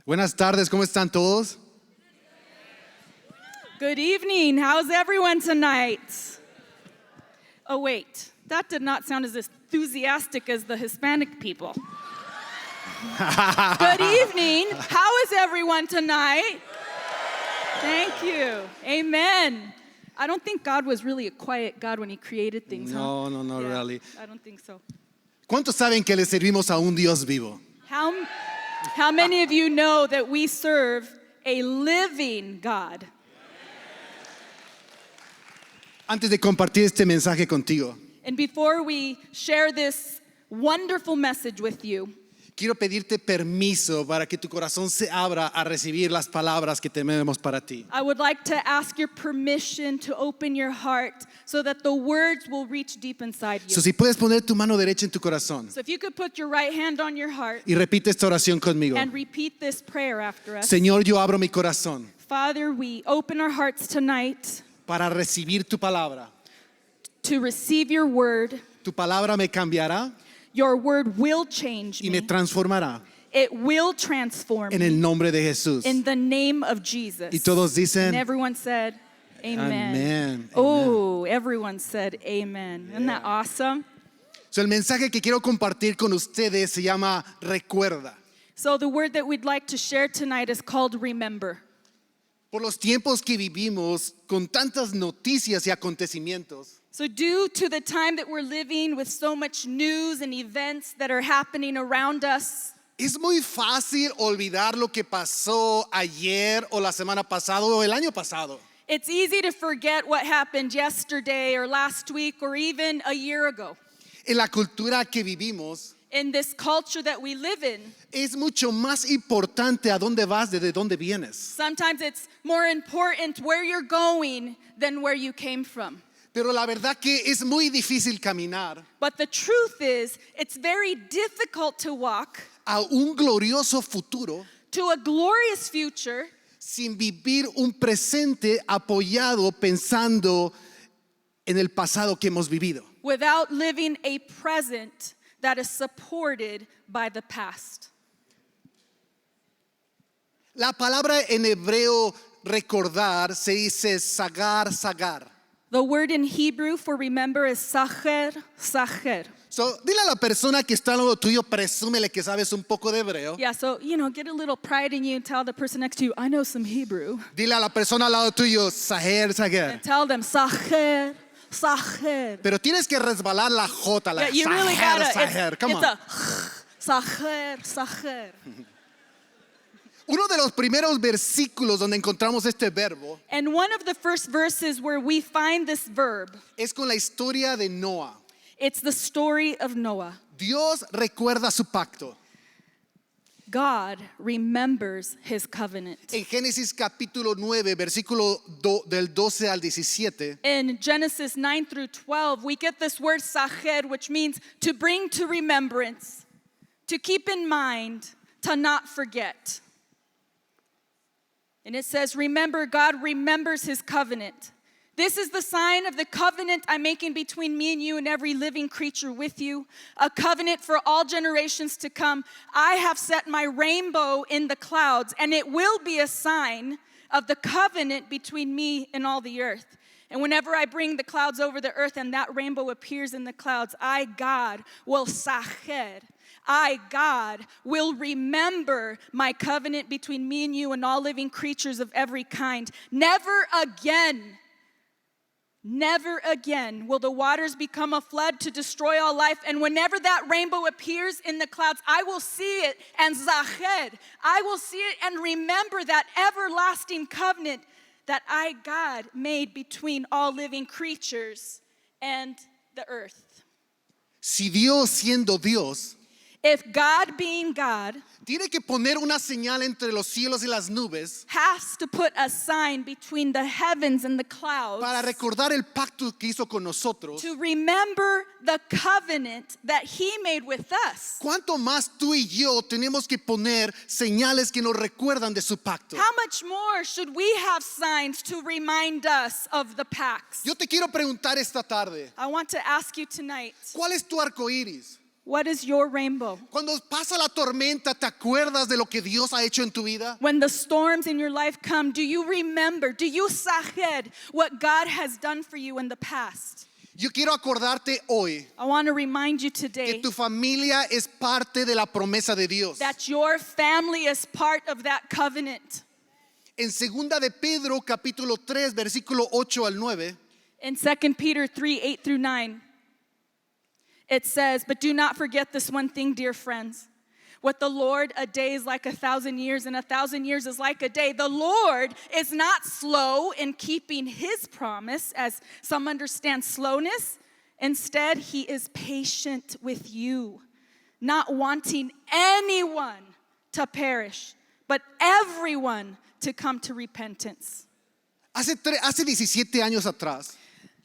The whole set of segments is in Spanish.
Buenas tardes, ¿cómo están todos? Good evening. How's everyone tonight? Oh, wait. That did not sound as enthusiastic as the Hispanic people. Good evening. How is everyone tonight? Thank you. Amen. I don't think God was really a quiet God when He created things, huh? No, Yeah, really. I don't think so. ¿Cuántos saben que le servimos a un Dios vivo? How many of you know that we serve a living God? Antes de compartir este mensaje contigo, And before we share this wonderful message with you, quiero pedirte permiso para que tu corazón se abra a recibir las palabras que tenemos para ti. I would like to ask your permission to open your heart so that the words will reach deep inside you. So, si puedes poner tu mano derecha en tu corazón So if you could put your right hand on your heart y repite esta oración conmigo. and repeat this prayer after us. Señor, yo abro mi corazón Father, we open our hearts tonight para recibir tu palabra. to receive your word. Tu palabra me cambiará Your word will change y me me. transformará It will transform en me el nombre de Jesús. in the name of Jesus. Y todos dicen, And everyone said, amen. Amén. Oh, everyone said amen. Isn't that awesome? So, el mensaje que quiero compartir con ustedes se llama Recuerda. So the word that we'd like to share tonight is called remember. Por los tiempos que vivimos con tantas noticias y acontecimientos, So due to the time that we're living with so much news and events that are happening around us, es muy fácil olvidar lo que pasó ayer o la semana pasada o el año pasado. it's easy to forget what happened yesterday or last week or even a year ago. En la cultura que vivimos, In this culture that we live in, es mucho más importante a dónde vas de dónde vienes. sometimes it's more important where you're going than where you came from. Pero la verdad que es muy difícil caminar But the truth is, it's very difficult to walk a un glorioso futuro to a glorious future sin vivir un presente apoyado pensando en el pasado que hemos vivido. without living a present that is supported by the past. La palabra en hebreo recordar se dice sagar. The word in Hebrew for remember is sacher, sacher. So, dile a la persona que está al lado tuyo, presúmele que sabes un poco de hebreo. Yeah, so, get a little pride in you and tell the person next to you, I know some Hebrew. Dile a la persona al lado tuyo, sager. And tell them, sacher, sacher. Pero tienes que resbalar la J, la Yeah, you really sager. gotta, Come it's on. a sacher, sacher. Uno de los primeros versículos donde encontramos este verbo And one of the first verses where we find this verb, es con la historia de Noah. it's the story of Noah. Dios recuerda su pacto. God remembers his covenant. En Génesis capítulo 9, versículo del 12 al 17, In Genesis 9 through 12, we get this word sacher, which means to bring to remembrance, to keep in mind, to not forget. And it says, remember, God remembers his covenant. This is the sign of the covenant I'm making between me and you and every living creature with you, a covenant for all generations to come. I have set my rainbow in the clouds, and it will be a sign of the covenant between me and all the earth. And whenever I bring the clouds over the earth and that rainbow appears in the clouds, I, God, will sacher. I, God, will remember my covenant between me and you and all living creatures of every kind. Never again will the waters become a flood to destroy all life. And whenever that rainbow appears in the clouds, I will see it and zacher. I will see it and remember that everlasting covenant that I, God, made between all living creatures and the earth. si Dios siendo Dios If God being God tiene que poner una señal entre los cielos y las nubes has to put a sign between the heavens and the clouds para recordar el pacto que hizo con nosotros, to remember the covenant that he made with us, ¿cuánto más tú y yo tenemos que poner señales que nos recuerdan de su pacto? how much more should we have signs to remind us of the pacts? Yo te quiero preguntar esta tarde, I want to ask you tonight, ¿cuál es tu arco iris? What is your rainbow? Cuando pasa la tormenta, ¿te acuerdas de lo que Dios ha hecho en tu vida? When the storms in your life come, do you remember, do you sahed what God has done for you in the past? Yo quiero acordarte hoy I want to remind you que today tu familia es parte de la promesa de Dios. that your family is part of that covenant. En 2 de Pedro capítulo 3 versículo 8 al 9 In 2 Peter 3:8-9, it says, "But do not forget this one thing, dear friends. With the Lord, a day is like 1,000 years, and 1,000 years is like a day. The Lord is not slow in keeping his promise, as some understand slowness. Instead, he is patient with you, not wanting anyone to perish, but everyone to come to repentance." Hace 17 años atrás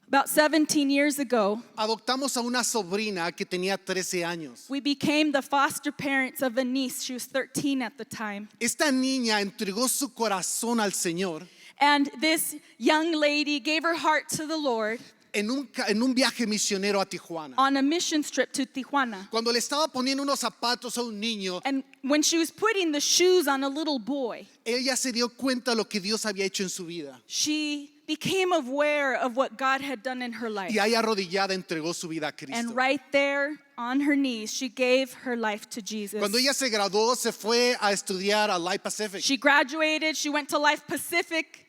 About 17 years ago, adoptamos a una sobrina que tenía 13 años. we became the foster parents of a niece. She was 13 at the time. Esta niña entregó su corazón al Señor And this young lady gave her heart to the Lord en un viaje misionero a Tijuana. on a mission trip to Tijuana. Cuando le estaba poniendo unos zapatos a un niño, And when she was putting the shoes on a little boy, ella se dio cuenta de lo que Dios había hecho en su vida. she became aware of what God had done in her life. Y ahí arrodillada entregó su vida a Cristo. And right there on her knees, she gave her life to Jesus. Cuando ella se graduó, se fue a estudiar a Life Pacific. She graduated, she went to Life Pacific.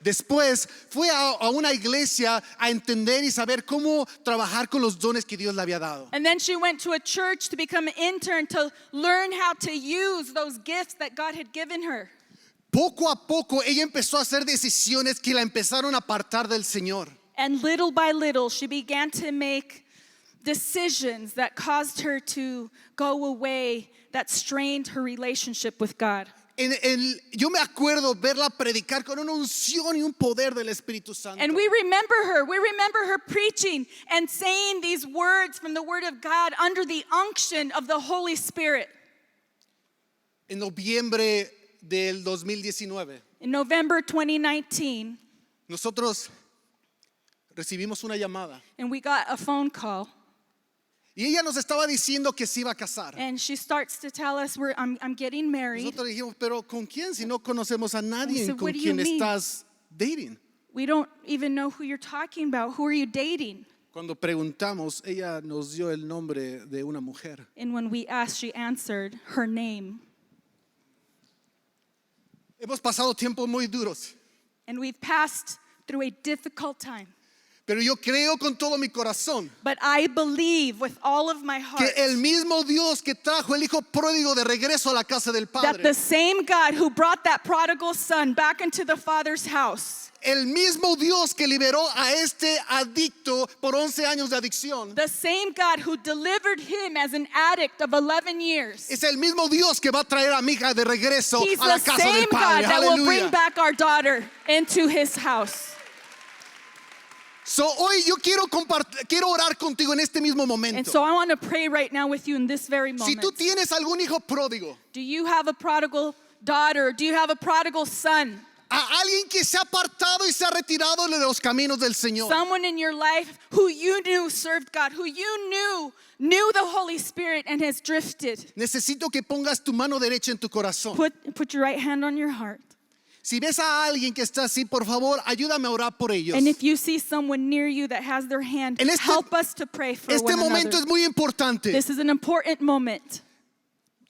Después fue a una iglesia a entender y saber cómo trabajar con los dones que Dios le había dado. And then she went to a church to become an intern to learn how to use those gifts that God had given her. Poco a poco ella empezó a hacer decisiones que la empezaron a apartar del Señor. And little by little, she began to make decisions that caused her to go away, that strained her relationship with God. Yo me acuerdo verla predicar con una unción y un poder del Espíritu Santo. And we remember her preaching and saying these words from the Word of God under the unction of the Holy Spirit. En noviembre del 2019, In November 2019, nosotros recibimos una llamada and we got a phone call, y ella nos estaba diciendo que se iba a casar. and she starts to tell us, I'm getting married. Nosotros dijimos, pero ¿con quién? Si no conocemos a nadie said, con "What do you quien mean?" estás dating. We don't even know who you're talking about. Who are you dating? Cuando preguntamos, ella nos dio el nombre de una mujer. And when we asked, she answered her name. Hemos pasado tiempos muy duros, And we've passed through a difficult time. pero yo creo con todo mi corazón But I believe with all of my heart que el mismo Dios que trajo el hijo pródigo de regreso a la casa del that Padre, the same God who brought that prodigal son back into the Father's house, el mismo Dios que liberó a este adicto por 11 años de adicción, the same God who delivered him as an addict of 11 years, es el mismo Dios que va a traer a mi hija de regreso he's a la the casa del same God Padre. that will bring Aleluya. back our daughter into his house. So, hoy yo quiero orar contigo en este mismo And momento. so I want to pray right now with you in this very Si moment. tú tienes algún hijo pródigo, Do you have a prodigal daughter? Do you have a prodigal son? a alguien que se ha apartado y se ha retirado de los caminos del Señor, Someone in your life who you knew served God, who you knew the Holy Spirit and has drifted. necesito que pongas tu mano derecha en tu corazón. Put your right hand on your heart. Si ves a alguien que está así, por favor, ayúdame a orar por ellos. And if you see someone near you that has their hand, En este- help us to pray for Este one momento another. es muy importante. This is an important moment.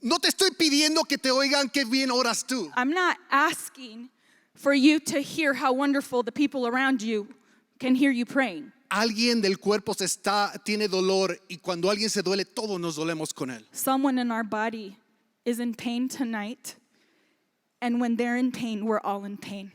No te estoy pidiendo que te oigan qué bien oras tú. I'm not asking for you to hear how wonderful the people around you can hear you praying. Alguien del cuerpo tiene dolor y cuando alguien se duele, todos nos dolemos con él. Someone in our body is in pain tonight, and when they're in pain, we're all in pain.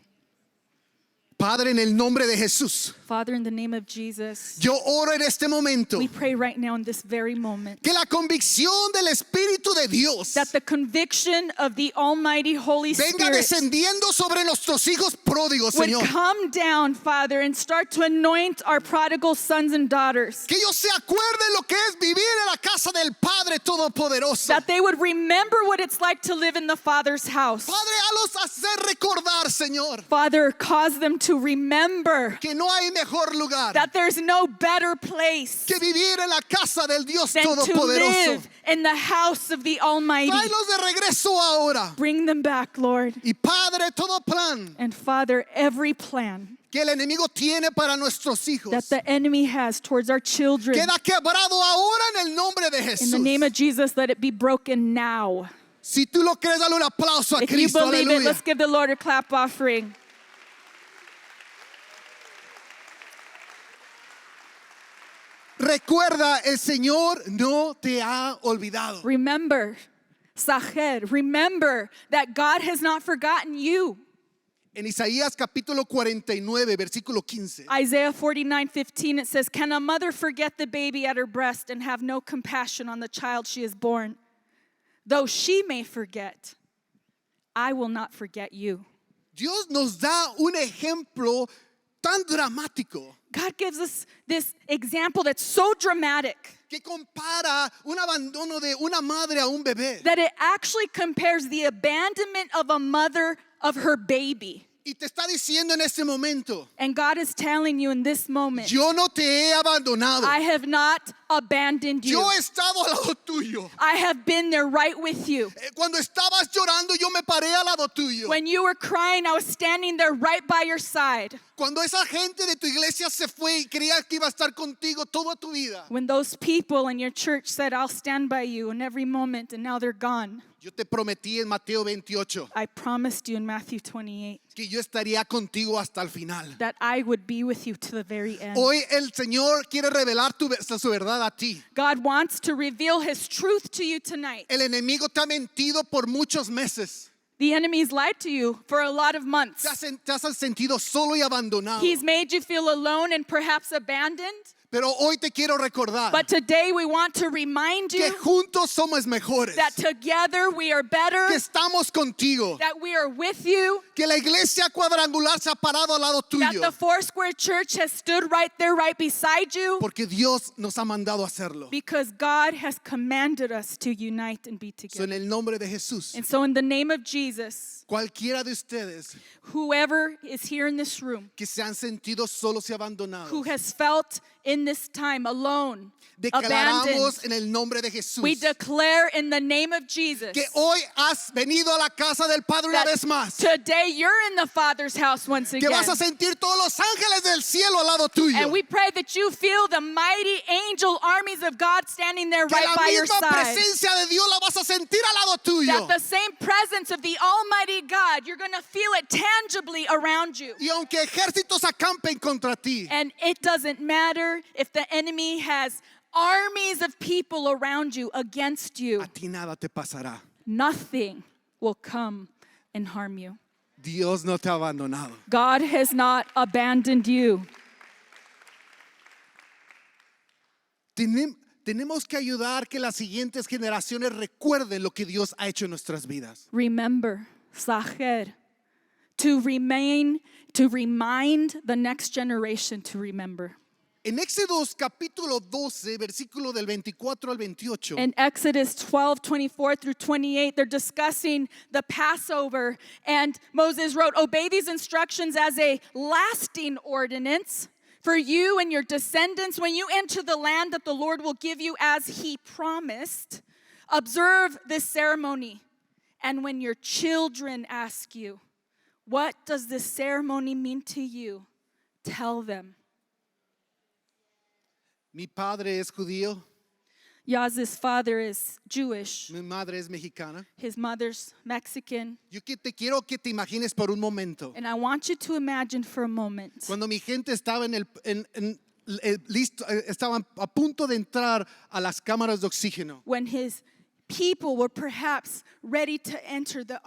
Padre, en el nombre de Jesús, Father, in the name of Jesus, yo oro en este momento we pray right now in this very moment que la convicción del Espíritu de Dios that the conviction of the Almighty Holy venga Spirit descendiendo sobre nuestros hijos pródigos, would Señor. come down, Father, and start to anoint our prodigal sons and daughters. Que ellos se acuerden lo que es vivir en la casa del Padre Todopoderoso. That they would remember what it's like to live in the Father's house. Padre, halos hacer recordar, Señor, Father, cause them to to remember que no hay mejor lugar that there's no better place que vivir en la casa del Dios than to Todopoderoso. live in the house of the Almighty. Tráelos de regreso ahora. Bring them back, Lord. Y Padre, todo plan And Father, every plan que el enemigo tiene para nuestros that hijos the enemy has towards our children, queda quebrado ahora en el nombre de in Jesús. the name of Jesus, let it be broken now. Si tú lo crees, dale un aplauso a If you Cristo. believe it, Aleluya. let's give the Lord a clap offering. Recuerda, el Señor no te ha olvidado. Remember, Sacher, remember that God has not forgotten you. En Isaías capítulo 49, versículo 15. Isaiah 49:15, it says, "Can a mother forget the baby at her breast and have no compassion on the child she has born? Though she may forget, I will not forget you." Dios nos da un ejemplo tan dramático God gives us this example that's so dramatic que compara un abandono de una madre a un bebé. that it actually compares the abandonment of a mother of her baby. Y te está diciendo en este momento, And God is telling you in this moment, yo no te he abandonado. I have not abandoned you. Yo he estado al lado tuyo. I have been there right with you. Cuando estabas llorando, yo me paré al lado tuyo. When you were crying, I was standing there right by your side. Cuando esa gente de tu iglesia se fue y creía que iba a estar contigo toda tu vida, When those people in your church said, I'll stand by you in every moment, and now they're gone. yo te prometí en Mateo 28 I promised you in Matthew 28 que yo estaría contigo hasta el final. that I would be with you to the very end. Hoy el Señor quiere revelar su verdad a ti. God wants to reveal his truth to you tonight. El enemigo te ha mentido por muchos meses. The enemy's lied to you for a lot of months. Te has sentido solo y abandonado. He's made you feel alone and perhaps abandoned. Pero hoy te quiero recordar But today we want to remind que you juntos somos mejores. that together we are better, Que estamos contigo. that we are with you, Que la iglesia cuadrangular se ha parado al lado that tuyo. the Foursquare Church has stood right there, right beside you, Porque Dios nos ha mandado a hacerlo. because God has commanded us to unite and be So, en together. el nombre de Jesús, And so in the name of Jesus, cualquiera de ustedes whoever is here in this room, que se han sentido solos y who abandonados, has felt in this time alone, declaramos abandoned, en el nombre de Jesús we declare in the name of Jesus que hoy has venido a la casa del Padre una that vez más. today you're in the Father's house once Que again. vas a sentir todos los ángeles del cielo al lado tuyo. And we pray that you feel the mighty angel armies of God standing there Que right la by your misma side. presencia de Dios la vas a sentir al lado tuyo. That the same presence of the Almighty God, you're going to feel it tangibly around you. Y aunque ejércitos acampen contra ti, And it doesn't matter if the enemy has armies of people around you against you. a ti nada te pasará. Nothing will come and harm you. Dios no te ha abandonado. God has not abandoned you. Tenemos que ayudar que las siguientes generaciones recuerden lo que Dios ha hecho en nuestras vidas. Remember, Sacher, to remind the next generation to remember. En Éxodos capítulo 12, versículo del 24 al 28, In Exodus 12:24 through 28, they're discussing the Passover, and Moses wrote, "Obey these instructions as a lasting ordinance for you and your descendants when you enter the land that the Lord will give you as he promised. Observe this ceremony. And when your children ask you, 'What does this ceremony mean to you?' tell them." mi padre es judío, Yaz's father is Jewish. mi madre es mexicana. His mother's Mexican. Yo te quiero que te imagines por un momento. And I want you to imagine for a moment Cuando mi gente estaba estaban a punto de entrar a las cámaras de oxígeno. when his people were perhaps ready to enter the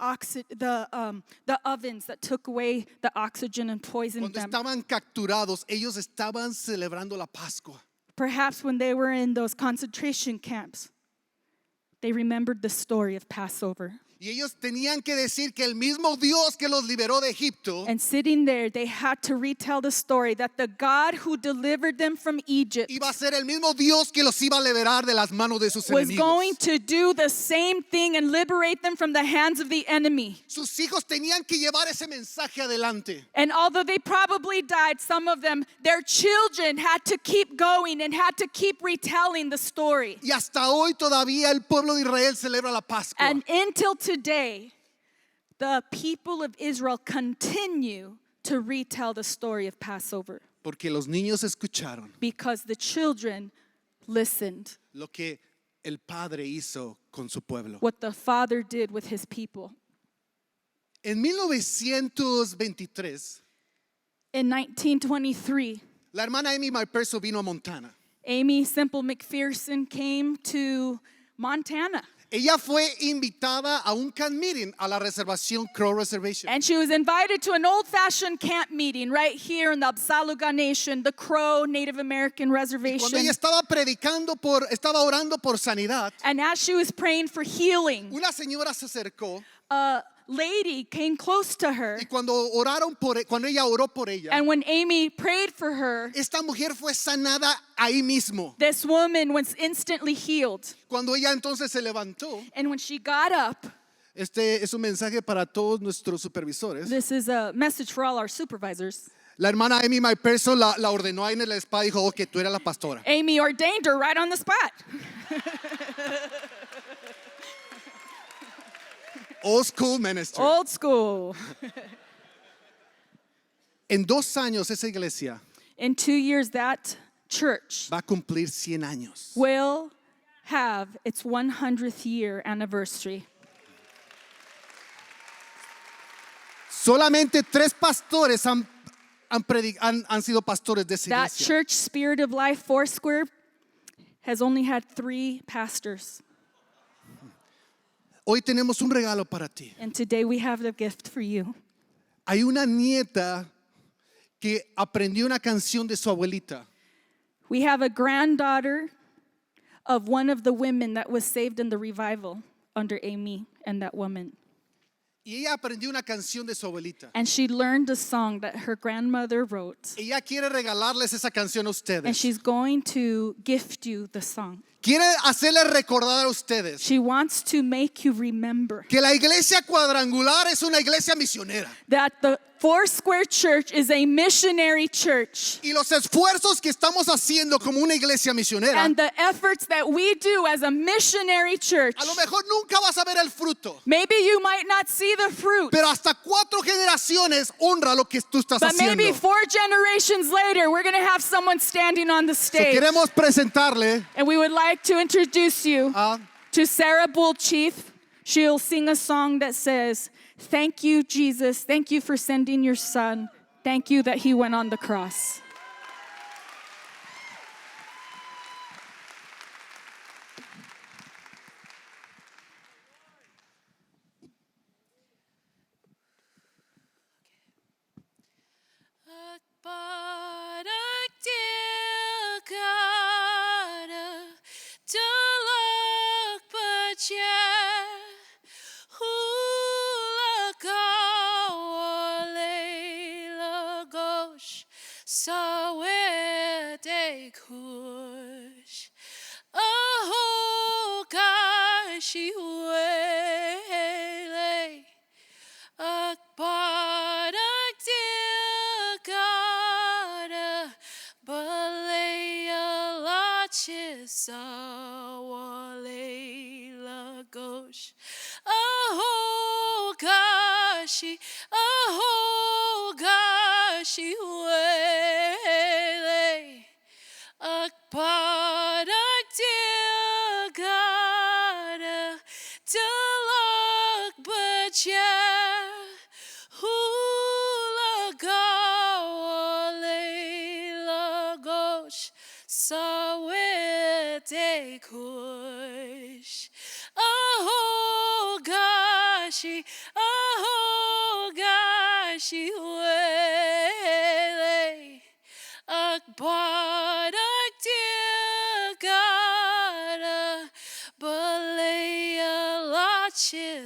ovens that took away the oxygen and poisoned Cuando them. estaban capturados, ellos estaban celebrando la Pascua. Perhaps when they were in those concentration camps, they remembered the story of Passover. Y ellos tenían que decir que el mismo Dios que los liberó de Egipto And sitting there, they had to retell the story that the God who delivered them from Egypt iba a ser el mismo Dios que los iba a liberar de las manos de sus was enemigos. going to do the same thing and liberate them from the hands of the enemy. Sus hijos tenían que llevar ese mensaje adelante. And although they probably died, some of them, their children had to keep going and had to keep retelling the story. Y hasta hoy todavía el pueblo de Israel celebra la Pascua. And until today, the people of Israel continue to retell the story of Passover Porque los niños escucharon because the children listened lo que el Padre hizo con su pueblo. what the Father did with his people. En 1923, In 1923, la hermana Amy Malperso vino a Montana. Amy Semple McPherson came to Montana. Ella fue invitada a un camp meeting a la reservación Crow Reservation. And she was invited to an old-fashioned camp meeting right here in the Absaluga Nation, the Crow Native American Cuando Reservation. ella estaba estaba orando por sanidad, And as she was praying for healing, una señora se acercó a lady came close to her. y cuando ella oró por ella, And when Amy prayed for her, esta mujer fue sanada ahí mismo. this woman was instantly healed. Cuando ella entonces se levantó, And when she got up, este es un mensaje para todos nuestros supervisores. this is a message for all our supervisors. La hermana Amy Malperso la ordenó ahí en el spa y dijo, ok, tú eres la pastora. Amy ordained her right on the spot. Old school ministry. Old school. En 2 años esa iglesia In 2 years, that church va a cumplir 100 años. will have its 100th year anniversary. Solamente 3 pastores han sido pastores de esa That iglesia. church, Spirit of Life Foursquare, has only had 3 pastors. Hoy tenemos un regalo para ti. And today we have the gift for you. Hay una nieta que aprendió una canción de su abuelita. We have a granddaughter of one of the women that was saved in the revival under Amy and that woman. Y ella aprendió una canción de su abuelita. And she learned a song that her grandmother wrote. Ella quiere regalarles esa canción a And ustedes. she's going to gift you the song. Quiere hacerles recordar a ustedes She wants to make you remember que la iglesia cuadrangular es una iglesia misionera. that the Foursquare Church is a missionary church. Y los esfuerzos que estamos haciendo como una iglesia misionera, And the efforts that we do as a missionary church, a lo mejor nunca vas a ver el fruto, maybe you might not see the fruit, pero hasta 4 generaciones honra lo que tú estás but haciendo. maybe 4 generations later, we're going to have someone standing on the So, stage. queremos presentarle And we would like to introduce you a to Sarah Bull Chief. She'll sing a song that says, "Thank you, Jesus. Thank you for sending your son. Thank you that he went on the cross."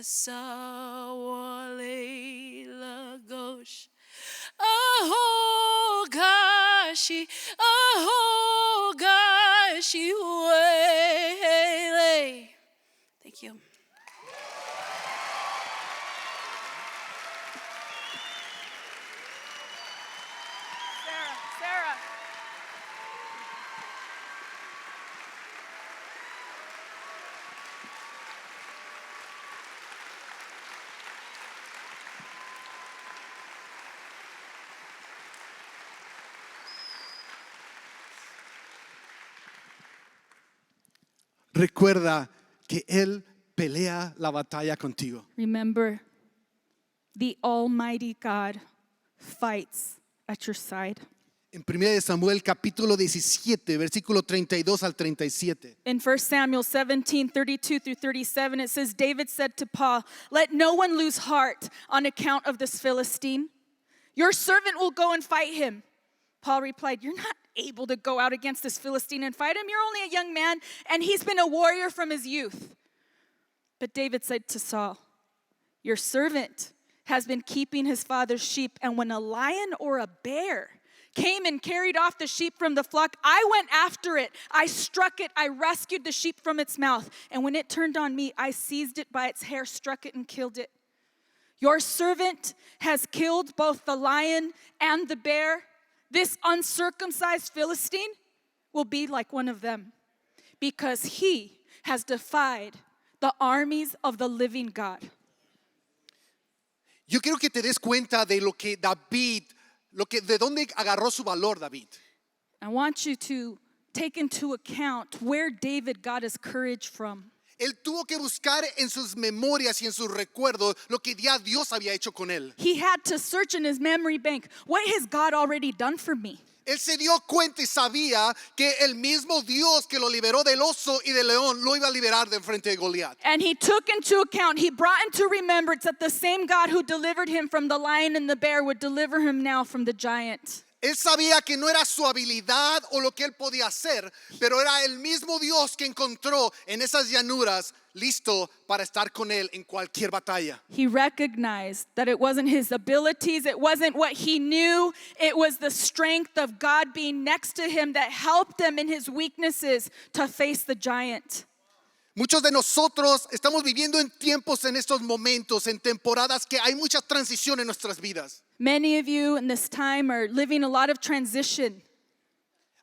sawale lagosh. Oh gosh, wele. Thank you. Sarah. Recuerda que Él pelea la batalla contigo. Remember, the Almighty God fights at your side. En 1 Samuel capítulo 17, versículo 32 al 37. In 1 Samuel 17:32 through 37, it says, David said to Paul, "Let no one lose heart on account of this Philistine. Your servant will go and fight him." Paul replied, "You're not able to go out against this Philistine and fight him. You're only a young man, and he's been a warrior from his youth." But David said to Saul, "Your servant has been keeping his father's sheep, and when a lion or a bear came and carried off the sheep from the flock, I went after it. I struck it. I rescued the sheep from its mouth. And when it turned on me, I seized it by its hair, struck it, and killed it. Your servant has killed both the lion and the bear. This uncircumcised Philistine will be like one of them, because he has defied the armies of the living God." Yo quiero que te des cuenta de lo que David, de dónde agarró su valor David. I want you to take into account where David got his courage from. Él tuvo que buscar en sus memorias y en sus recuerdos lo que ya Dios había hecho con él. He had to search in his memory bank. What has God already done for me? Él se dio cuenta y sabía que el mismo Dios que lo liberó del oso y del león lo iba a liberar de frente de Goliat. And he took into account, he brought into remembrance that the same God who delivered him from the lion and the bear would deliver him now from the giant. Él sabía que no era su habilidad o lo que él podía hacer, pero era el mismo Dios que encontró en esas llanuras listo para estar con él en cualquier batalla. He recognized that it wasn't his abilities, it wasn't what he knew, it was the strength of God being next to him that helped him in his weaknesses to face the giant. Muchos de nosotros estamos viviendo en tiempos, en estos momentos, en temporadas que hay mucha transición en nuestras vidas. Many of you in this time are living a lot of transition.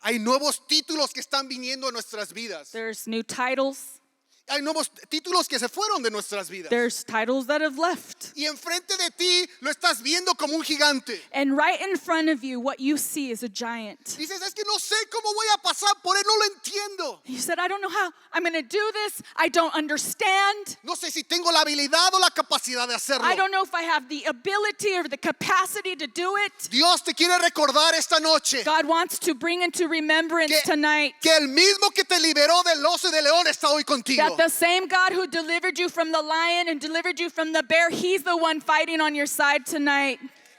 Hay nuevos títulos que están viniendo en nuestras vidas. There's new titles, Hay nuevos títulos que se fueron de nuestras vidas. there's titles that have left. Y enfrente de ti lo estás viendo como un gigante. And right in front of you, what you see is a giant. Dices, es que no sé cómo voy a pasar por él, no lo entiendo. You said, I don't know how I'm going to do this. I don't understand. No sé si tengo la habilidad o la capacidad de hacerlo. I don't know if I have the ability or the capacity to do it. Dios te quiere recordar esta noche God wants to bring into remembrance tonight que el mismo que te liberó del oso y del león está hoy contigo. that the same God who delivered you from the lion and delivered you from the bear, he's the one fighting on your side tonight.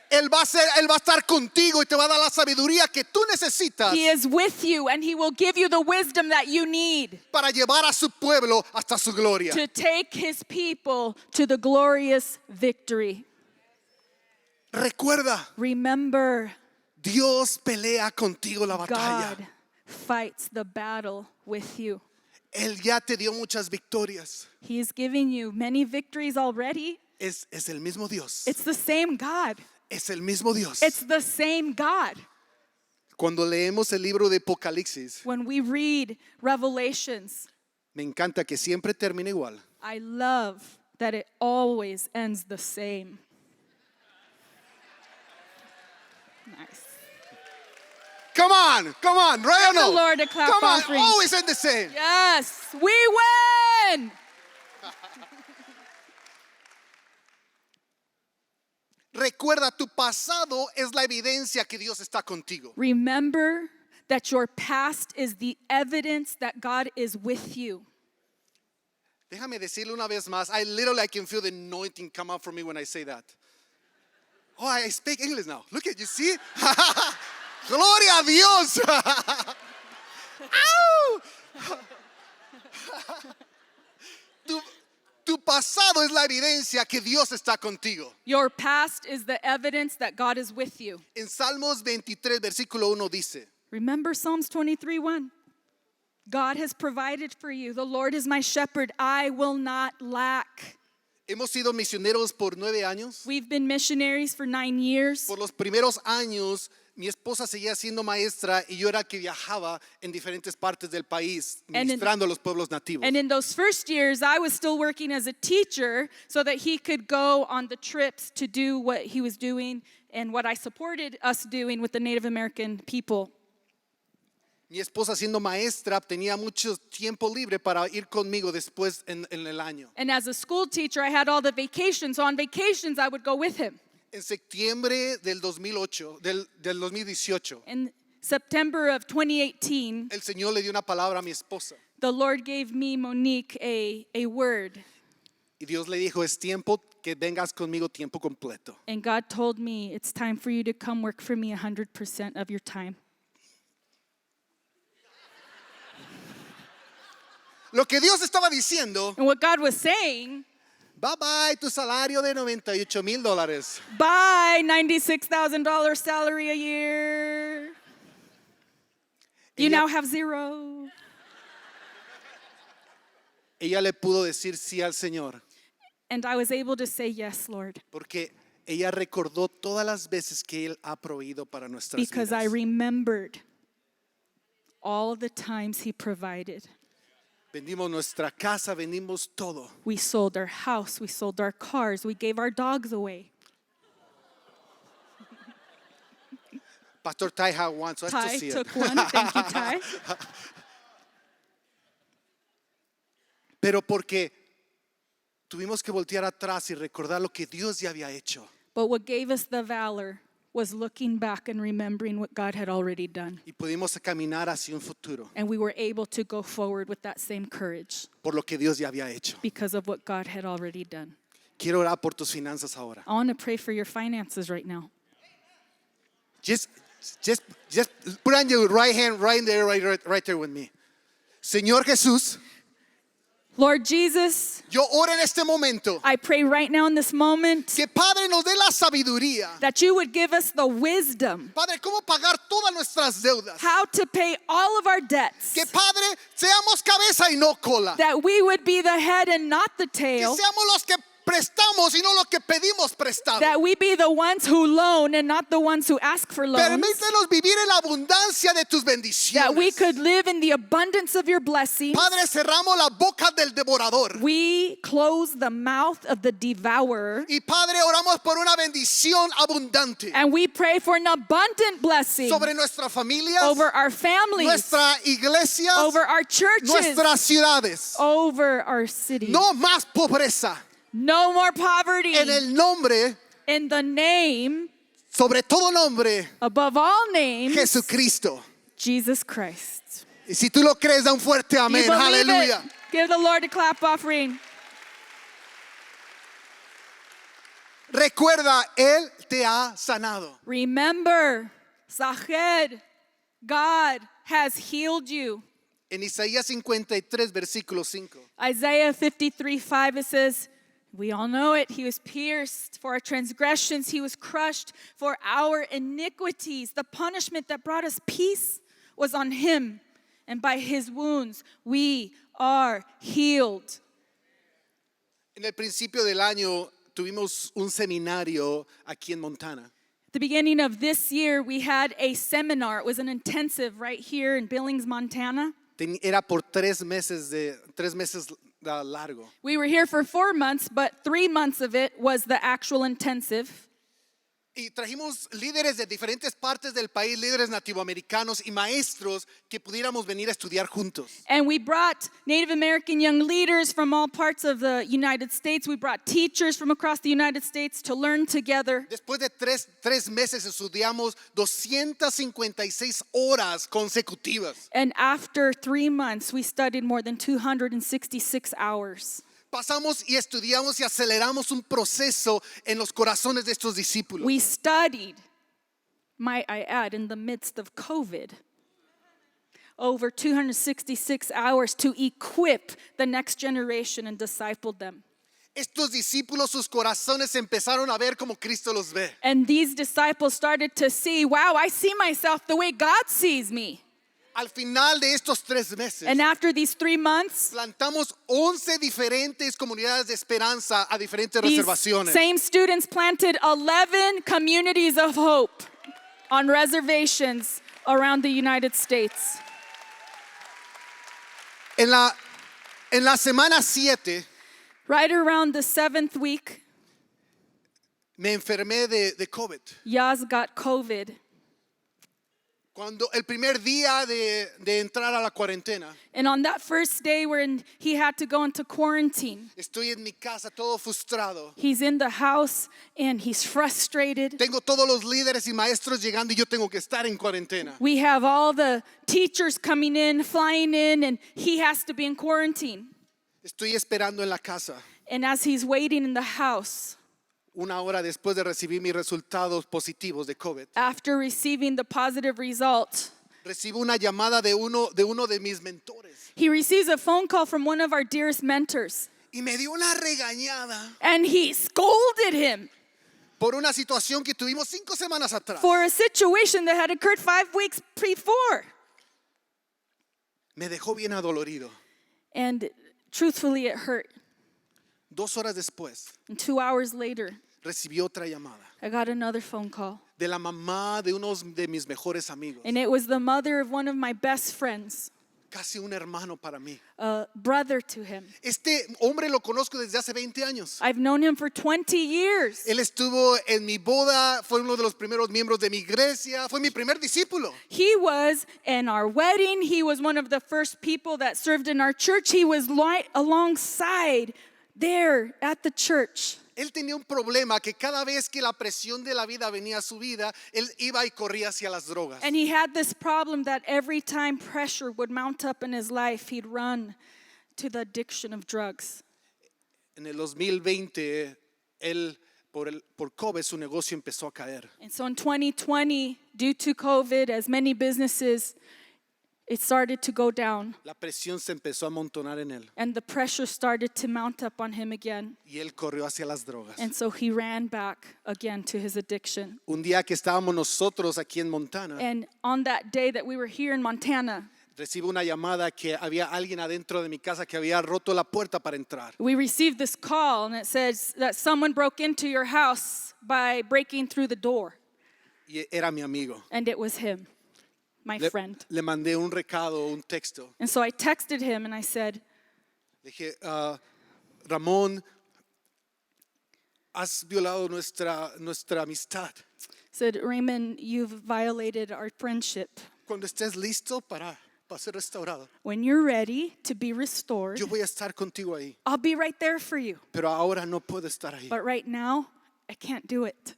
Él va a estar contigo y te va a dar la sabiduría que tú necesitas He is with you and he will give you the wisdom that you need para llevar a su pueblo hasta su gloria. to take his people to the glorious victory. Recuerda, Remember, Dios pelea contigo la batalla. God fights the battle with you. Él ya te dio muchas victorias. He's giving you many victories already. Es el mismo Dios. It's the same God. Es el mismo Dios. It's the same God. Cuando leemos el libro de Apocalipsis, When we read Revelations, me encanta que siempre termina igual. I love that it always ends the same. Nice. Come on, right or no? the Lord a clap Come on, offering. always in the same. Yes, we win. Recuerda, tu pasado es la evidencia que Dios está contigo. Remember that your past is the evidence that God is with you. Déjame decirlo una vez más. I can feel the anointing come out from me when I say that. Oh, I speak English now. Look at you, see? Gloria a Dios. Au. Tu pasado es la evidencia que Dios está contigo. Your past is the evidence that God is with you. En Salmos 23, versículo 1 dice, Remember Psalms 23:1. God has provided for you. The Lord is my shepherd. I will not lack. hemos sido misioneros por 9 años. We've been missionaries for 9 years. Por los primeros años, mi esposa seguía siendo maestra y yo era que viajaba en diferentes partes del país, And ministrando a los pueblos nativos. And in those first years, I was still working as a teacher so that he could go on the trips to do what he was doing and what I supported us doing with the Native American people. Mi esposa siendo maestra tenía mucho tiempo libre para ir conmigo después en el año. And as a school teacher, I had all the vacations. So on vacations, I would go with him. En septiembre del 2018, In September of 2018, el Señor le dio una palabra a mi esposa. the Lord gave me, Monique, a word. Y Dios le dijo, es tiempo que vengas conmigo tiempo completo. And God told me, it's time for you to come work for me 100% of your time. Lo que Dios estaba diciendo, And what God was saying, bye bye tu salario de $98,000. bye, $96,000 salary a year. You Ella- now have zero. Ella le pudo decir sí al Señor, And I was able to say, yes, Lord, porque ella recordó todas las veces que Él ha proveído para nuestras because I vidas. remembered all the times He provided. Vendimos nuestra casa, vendimos todo. We sold our house, we sold our cars, we gave our dogs away. Pastor Ty wants us to Ty see took it. one. Thank you, Ty. Pero porque tuvimos que voltear atrás y recordar lo que Dios ya había hecho. But what gave us the valor was looking back and remembering what God had already done. Y pudimos caminar hacia un futuro And we were able to go forward with that same courage por lo que Dios ya había hecho. because of what God had already done. Quiero orar por tus finanzas ahora. I want to pray for your finances right now. Just put on your right hand right there with me. Señor Jesús, Lord Jesus, yo oro en este momento I pray right now in this moment que Padre nos dé la sabiduría. that you would give us the wisdom Padre, cómo pagar todas nuestras deudas. how to pay all of our debts, Que Padre, seamos cabeza y no cola. that we would be the head and not the Que tail, seamos los que prestamos y no los que pedimos prestado. that we be the ones who loan and not the ones who ask for loans, Permítenos vivir en la abundancia de tus bendiciones. that we could live in the abundance of your blessings. Padre, cerramos la boca del devorador. We close the mouth of the devourer, Y Padre, oramos por una bendición abundante and we pray for an abundant blessing sobre nuestra familia, over our families, nuestra iglesia, over our churches, nuestras ciudades. over our cities. No más pobreza. No more poverty. En el nombre, In the name, sobre todo nombre, above all names, Jesucristo. Jesus Christ. Y si tú lo crees, da un fuerte You amén. believe Aleluya. it? Give the Lord a clap offering. Recuerda, Él te ha sanado. Remember, Zahed, God has healed you. En Isaías 53, versículo 5. Isaiah 53:5, it says, we all know it. He was pierced for our transgressions. He was crushed for our iniquities. The punishment that brought us peace was on him. And by his wounds, we are healed. En el principio del año tuvimos un seminario aquí en Montana. At the beginning of this year, we had a seminar. It was an intensive right here in Billings, Montana. Era por 3 meses largo. We were here for 4 months, but 3 months of it was the actual intensive. Y trajimos líderes de diferentes partes del país, líderes nativoamericanos y maestros que pudiéramos venir a estudiar juntos. And we brought Native American young leaders from all parts of the United States. We brought teachers from across the United States to learn together. Después de tres meses estudiamos 256 horas consecutivas. And after 3 months, we studied more than 266 hours. Pasamos y estudiamos y aceleramos un proceso en los corazones de estos discípulos. We studied, might I add, in the midst of COVID, over 266 hours to equip the next generation and disciple them. Estos discípulos, sus corazones empezaron a ver como Cristo los ve. And these disciples started to see, wow, I see myself the way God sees me. Al final de estos 3 meses, And after these 3 months, plantamos 11 diferentes comunidades de esperanza a diferentes these reservaciones. same students planted 11 communities of hope on reservations around the United States. En la semana 7 Right around the 7th week, me enfermé de COVID. Yaz got COVID. Cuando el primer día de entrar a la cuarentena, And on that first day when he had to go into quarantine, estoy en mi casa todo frustrado. he's in the house and he's frustrated. Tengo todos los líderes y maestros llegando y yo tengo que estar en cuarentena. We have all the teachers coming in, flying in, and he has to be in quarantine. Estoy esperando en la casa. And as he's waiting in the house, Una hora después de recibir mis resultados positivos de COVID, after receiving the positive result, recibo una llamada de uno de mis mentores he receives a phone call from one of our dearest mentors. y me dio una regañada And he scolded him por una situación que tuvimos 5 semanas atrás. for a situation that had occurred 5 weeks before. Me dejó bien adolorido. And truthfully, it hurt. 2 horas después, And 2 hours later, recibí otra llamada I got another phone call. de la mamá de uno de mis mejores amigos, And it was the mother of one of my best friends, casi un hermano para mí. a brother to him. Este hombre lo conozco desde hace 20 años. I've known him for 20 years. Él estuvo en mi boda, fue uno de los primeros miembros de mi iglesia, fue mi primer discípulo. He was in our wedding. He was one of the first people that served in our church. He was alongside there at the church. Él tenía un problema que cada vez que la presión de la vida venía a su vida, él iba y corría hacia las drogas. And he had this problem that every time pressure would mount up in his life, he'd run to the addiction of drugs. En el 2020, él por COVID su negocio empezó a caer. And so in 2020, due to COVID, as many businesses, it started to go down. La presión se empezó a amontonar en él And the pressure started to mount up on him again. y él corrió hacia las drogas. And so he ran back again to his addiction. Un día que estábamos nosotros aquí en Montana, And on that day that we were here in Montana, recibo una llamada que había alguien adentro de mi casa que había roto la puerta para entrar. we received this call, and it says that someone broke into your house by breaking through the door. Y era mi amigo. And it was him, my friend. Le mandé un recado, un texto. And so I texted him and I said, Le dije, Ramón, has violado nuestra amistad. Raymond, you've violated our friendship. Cuando estés listo para ser restaurado, When you're ready to be restored, yo voy a estar contigo ahí. I'll be right there for you. Pero ahora no puedo estar ahí. But right now, I can't do it.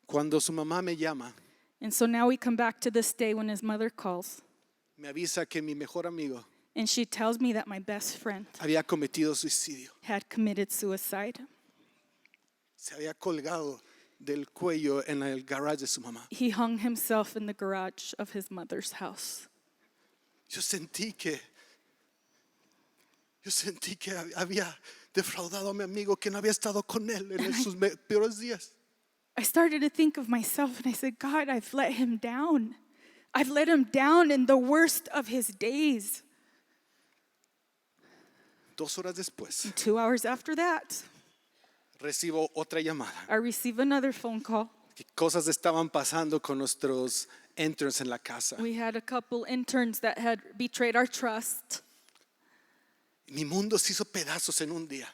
Cuando su mamá me llama, And so now we come back to this day when his mother calls. me avisa que mi mejor amigo And she tells me that my best friend había cometido suicidio. had committed suicide. Se había colgado del cuello en el garage de su mamá. He hung himself in the garage of his mother's house. Yo sentí que había defraudado a mi amigo, que no había estado con él en sus peores días. I started to think of myself and I said, God, I've let him down. I've let him down in the worst of his days. 2 horas después, 2 hours after that, recibo otra llamada. I receive another phone call. Que cosas estaban pasando con nuestros interns en la casa. We had a couple interns that had betrayed our trust. Mi mundo se hizo pedazos en un día.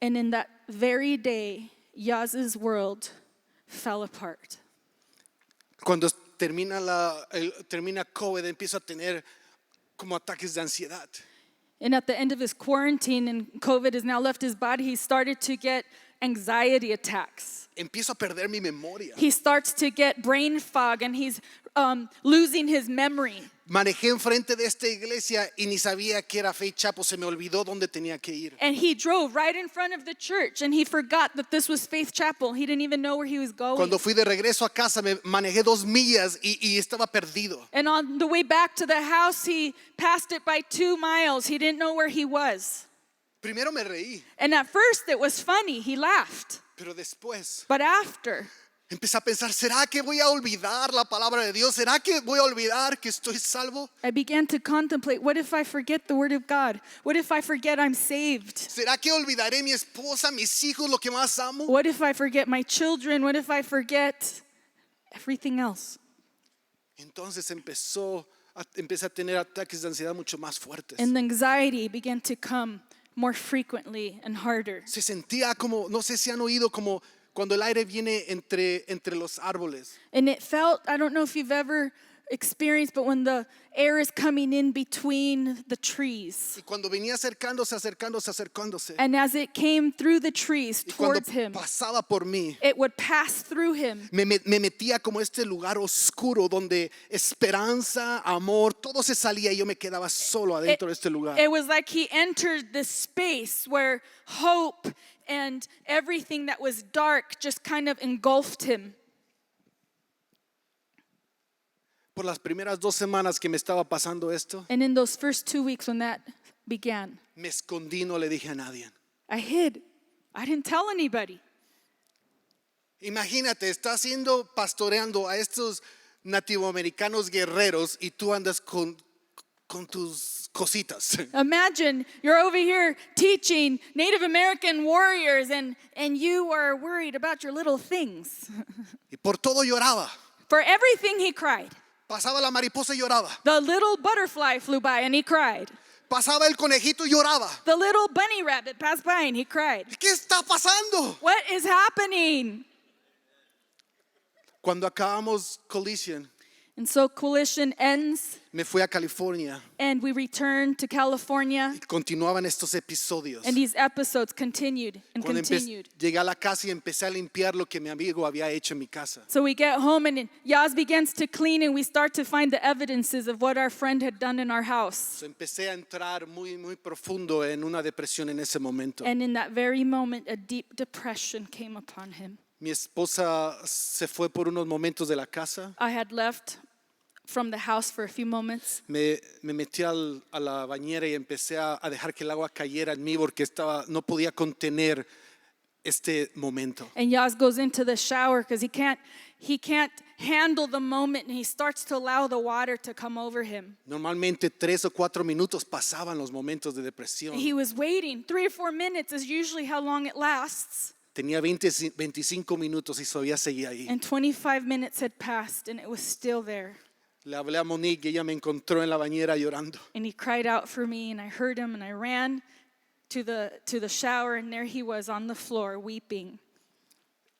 And in that very day, Yaz's world fell apart. Cuando termina COVID, empiezo a tener como ataques de ansiedad. And at the end of his quarantine and COVID has now left his body, he started to get anxiety attacks. Empiezo a perder mi memoria. He starts to get brain fog and he's losing his memory. Manejé enfrente de esta iglesia y ni sabía que era Faith Chapel. Se me olvidó dónde tenía que ir. And he drove right in front of the church and he forgot that this was Faith Chapel. He didn't even know where he was going. Cuando fui de regreso a casa, me manejé 2 millas y estaba perdido. And on the way back to the house, he passed it by 2 miles. He didn't know where he was. Primero me reí, And at first it was funny. He laughed. pero después But after, empecé a pensar, ¿será que voy a olvidar la palabra de Dios? ¿Será que voy a olvidar que estoy salvo? I began to contemplate, what if I forget the word of God? What if I forget I'm saved? ¿Será que olvidaré mi esposa, mis hijos, lo que más amo? What if I forget my children? What if I forget everything else? Entonces empecé a tener ataques de ansiedad mucho más fuertes. And the anxiety began to come more frequently and harder. Se sentía como, no sé si han oído, como cuando el aire viene entre los árboles. And it felt, I don't know if you've ever experienced, but when the air is coming in between the trees. Y cuando venía acercándose. And as it came through the trees Y cuando towards him, pasaba por mí, it would pass through him. me metía como este lugar oscuro donde esperanza, amor, todo se salía y yo me quedaba solo adentro de este lugar. It was like he entered this space where hope and everything that was dark just kind of engulfed him. Por las primeras 2 semanas que me estaba pasando esto, And in those first 2 weeks when that began, me escondí, no le dije a nadie. I hid. I didn't tell anybody. Imagínate, estás pastoreando a estos nativoamericanos guerreros y tú andas con tus cositas. Imagine you're over here teaching Native American warriors and you are worried about your little things. Y por todo lloraba. For everything he cried. Pasaba la mariposa y lloraba. The little butterfly flew by and he cried. Pasaba el conejito y lloraba. The little bunny rabbit passed by and he cried. ¿Qué está pasando? What is happening? Cuando acabamos Collision, And so Coalition ends me fui a California. and we return to California Continuaban estos episodios. and these episodes continued and Cuando continued. llegué a la casa y empecé a limpiar lo que mi amigo había hecho en mi casa. So we get home and Yaz begins to clean and we start to find the evidences of what our friend had done in our house. So empecé a entrar muy profundo en una depresión en ese momento. And in that very moment, a deep depression came upon him. Mi esposa se fue por unos momentos de la casa. I had left from the house for a few moments. Me metí a la bañera y empecé a dejar que el agua cayera en mí porque no podía contener este momento. And Yaz goes into the shower because he can't handle the moment and he starts to allow the water to come over him. Normalmente 3 o 4 minutos pasaban los momentos de depresión. He was waiting. 3 or 4 minutes is usually how long it lasts. Tenía 25 minutos y todavía seguía ahí. And 25 minutes had passed and it was still there. Le hablé a Monique y ella me encontró en la bañera llorando. And he cried out for me and I heard him and I ran to the shower and there he was on the floor weeping.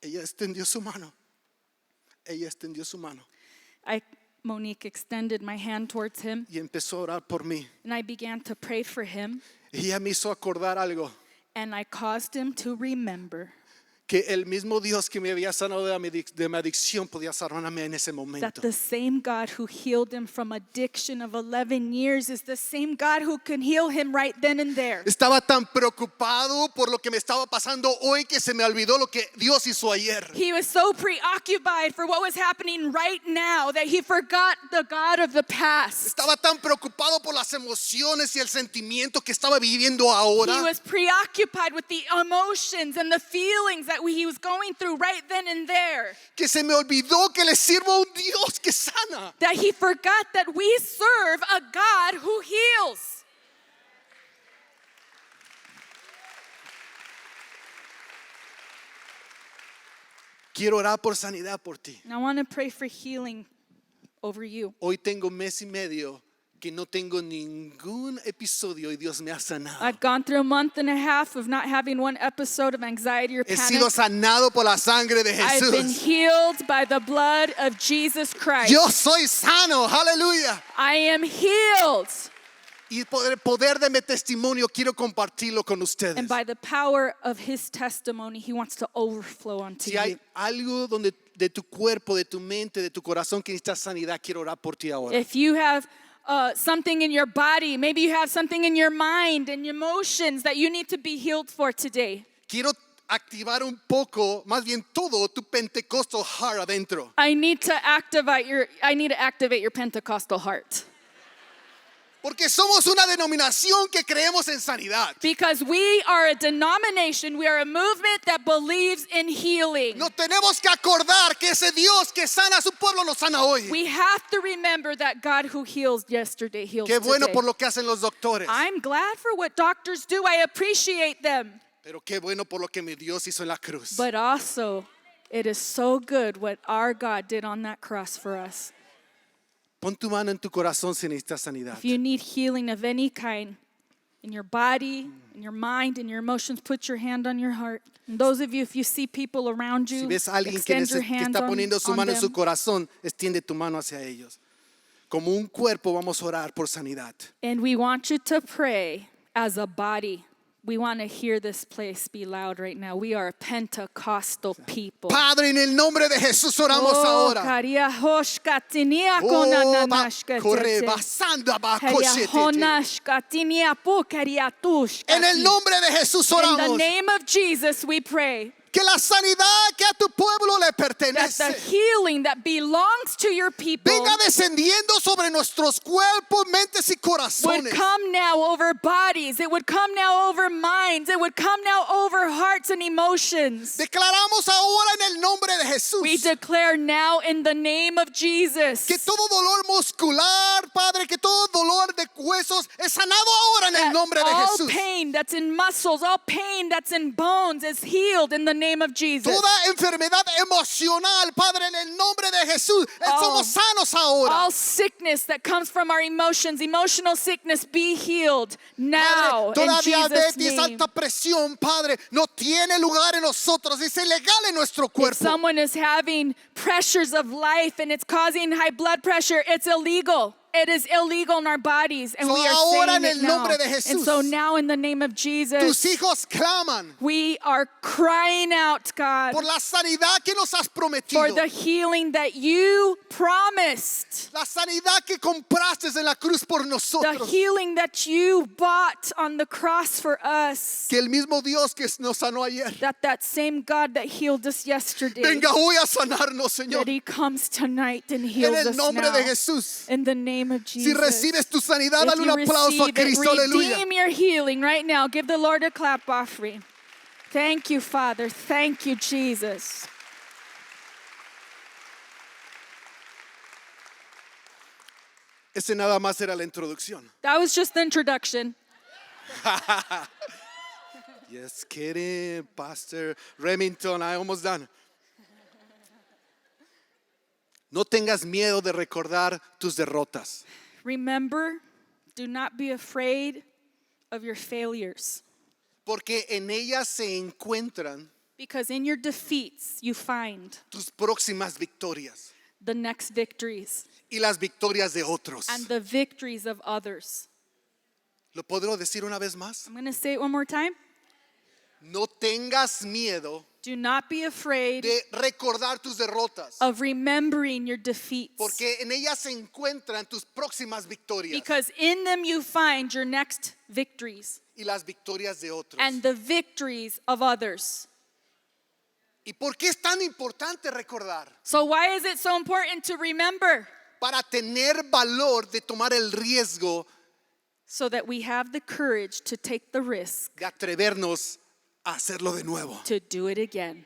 Ella extendió su mano. Monique extended my hand towards him Y empezó a orar por mí. and I began to pray for him Y ella me hizo acordar algo. and I caused him to remember Que el mismo Dios que me había sanado de mi adicción podía sanarme en ese that momento. the same God who healed him from addiction of 11 years is the same God who can heal him right then and there. Estaba tan preocupado por lo que me estaba pasando hoy que se me olvidó lo que Dios hizo ayer. He was so preoccupied for what was happening right now that he forgot the God of the past. Estaba tan preocupado por las emociones y el sentimiento que estaba viviendo He ahora was preoccupied with the emotions and the feelings that he was going through right then and there. que se me olvidó que le sirvo a un Dios que sana. That he forgot that we serve a God who heals. Quiero orar por sanidad por ti. And I want to pray for healing over you. Hoy tengo 1 mes y medio que no tengo ningún episodio y Dios me ha sanado. I've gone through a month and a half of not having one episode of anxiety or He panic. sido sanado por la sangre de I've been Jesús. healed by the blood of Jesus Christ. Yo soy sano, aleluya. I am healed. Y por el poder de mi testimonio quiero compartirlo con ustedes. And by the power of his testimony, he wants to overflow onto Si hay you. algo donde de tu cuerpo, de tu mente, de tu corazón que necesitas sanidad, quiero orar por ti ahora. If you have something in your body, maybe you have something in your mind and your emotions that you need to be healed for today. Quiero activar un poco, más bien todo, tu Pentecostal heart adentro. I need to activate your Pentecostal heart. Porque somos una denominación que creemos en sanidad. Because we are a denomination, we are a movement that believes in healing. Nos tenemos que acordar que ese Dios que sana a su pueblo nos sana hoy. We have to remember that God who healed yesterday heals Qué bueno today. por lo que hacen los doctores. I'm glad for what doctors do. I appreciate them. Pero qué bueno por lo que mi Dios hizo en la cruz. But also, it is so good what our God did on that cross for us. Pon tu mano en tu corazón si necesitas sanidad. If you need healing of any kind, in your body, in your mind, in your emotions, put your hand on your heart. And those of you, if you see people around you, Si ves a alguien que, extend your que hand está on, poniendo su on mano en su them. corazón, extiende tu mano hacia ellos. Como un cuerpo vamos a orar por sanidad. And we want you to pray as a body. We want to hear this place be loud right now. We are a Pentecostal people. Padre, en el nombre de Jesús oramos ahora. Karia hosh katinia Oh, konananash corre, katete. basanda, ba, Karia cochete. honash katinia pu karia tush En el kati. nombre de Jesús In the oramos. name of Jesus, we pray Que la sanidad que a tu pueblo le that the pertenece healing that belongs to your people venga descendiendo sobre nuestros cuerpos, mentes y would corazones. come now over bodies. It would come now over minds. It would come now over hearts and emotions. Declaramos ahora en el nombre de Jesús We declare now in the name of Jesus que todo dolor muscular, Padre, que todo dolor de huesos es sanado ahora en el that nombre de all Jesús. pain that's in muscles, all pain that's in bones is healed in the name of Jesus. Toda enfermedad emocional, Padre, en el nombre de Jesús, somos sanos ahora. All sickness that comes from our emotions, emotional sickness, be healed now Padre, in toda Jesus' diabetes, name. alta presión, Padre, no tiene lugar en nosotros, es ilegal en nuestro If cuerpo. someone is having pressures of life and it's causing high blood pressure, it's illegal. It is illegal in our bodies, and So we are ahora saying en it el now. nombre de And Jesús, so now in the name of Tus Jesus, hijos claman we are crying out, God, por la sanidad que nos has for prometido. the healing that you promised. La sanidad que compraste en la cruz por The nosotros. healing that you bought on the cross for us. Que el mismo Dios que nos sanó ayer That same God that healed us yesterday, venga hoy a sanarnos, Señor. that He comes tonight and En heals el us nombre now. de Jesús. In the name of Si Jesus. recibes tu sanidad, If dale un you aplauso a receive it, Cristo, aleluya. redeem your healing right now. Give the Lord a clap offering. Thank you, Father. Thank you, Jesus. Ese nada más era la introducción. That was just the introduction. Yes, kidding, Pastor Remington, I'm almost done. No tengas miedo de recordar tus derrotas. Remember, do not be afraid of your failures, Porque en ellas se encuentran because in your defeats you find tus próximas victorias the next victories y las victorias de otros. and the victories of others. ¿Lo podré decir una vez más? I'm going to say it one more time. No tengas miedo Do not be afraid de recordar tus derrotas. of remembering your defeats, Porque en ellas se encuentran tus próximas victorias because in them you find your next victories y las victorias de otros. and the victories of others. ¿Y por qué es tan importante recordar? So why is it so important to remember? Para tener valor de tomar el riesgo So that we have the courage to take the risk de atrevernos a hacerlo de nuevo. to do it again.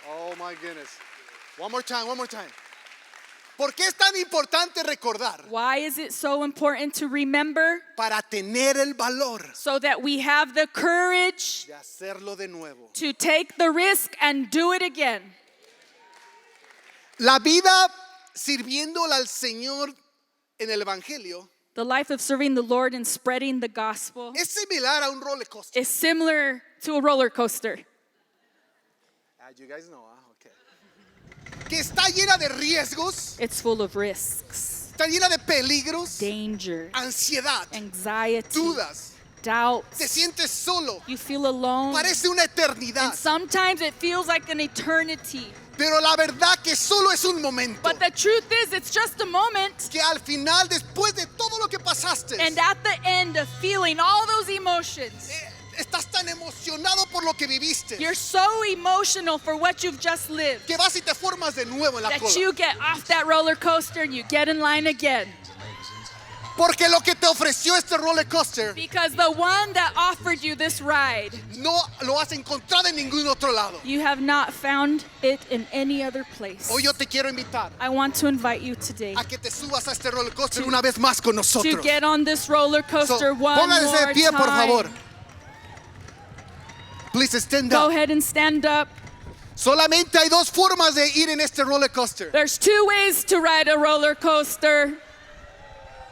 Oh my goodness. One more time, one more time. ¿Por qué es tan importante recordar? Why is it so important to remember? Para tener el valor So that we have the courage de hacerlo de nuevo. to take the risk and do it again. La vida sirviéndole al Señor en el Evangelio The life of serving the Lord and spreading the gospel es similar a un roller coaster. is similar to a roller coaster. You guys know, okay. Que está llena de riesgos, It's full of risks, está llena de peligros, danger, ansiedad, anxiety, dudas. Te doubts. sientes solo. You feel alone. Parece una eternidad. And sometimes it feels like an eternity. Pero la verdad que solo es un momento. But the truth is, it's just a moment. Que al final, después de todo lo que pasaste, And at the end of feeling all those emotions, estás tan emocionado por lo que viviste You're so emotional for what you've just lived que vas y te formas de nuevo en la that cola. you get off that roller coaster and you get in line again. Porque lo que te ofreció este roller coaster Because the one that offered you this ride, no lo has encontrado en ningún otro lado. you have not found it in any other place. Hoy yo te quiero invitar I want to invite you today a que te subas a este roller coaster una vez más con to nosotros. get on this roller coaster So, one pónganse more de pie, por favor. time. Please stand Go up. ahead and stand up. Solamente hay dos formas de ir en este roller coaster. There's two ways to ride a roller coaster.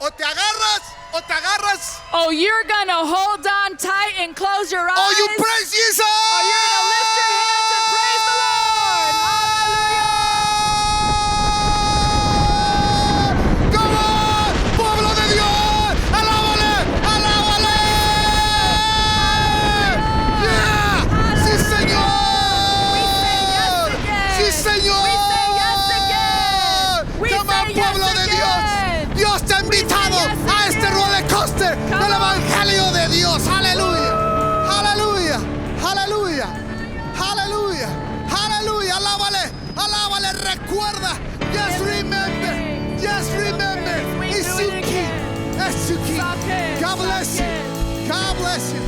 O te agarras, Oh, you're gonna hold on tight and close your eyes. o you praise Jesus. Or you're gonna lift your hands and praise the Lord. Hallelujah. Come on, pueblo de Dios, alábale, alábale. Yeah, sí Señor, sí Señor. We say yes again. We Come on, say yes pueblo de Dios. again. Dios te ha invitado yes a este again. roller coaster Come del on. Evangelio de Dios. Aleluya, aleluya, aleluya, aleluya, aleluya. Alábale, alábale. Recuerda. Just remember. Just remember. We It's do su it King. again. It's su King. Suck it, God bless suck you. God bless you.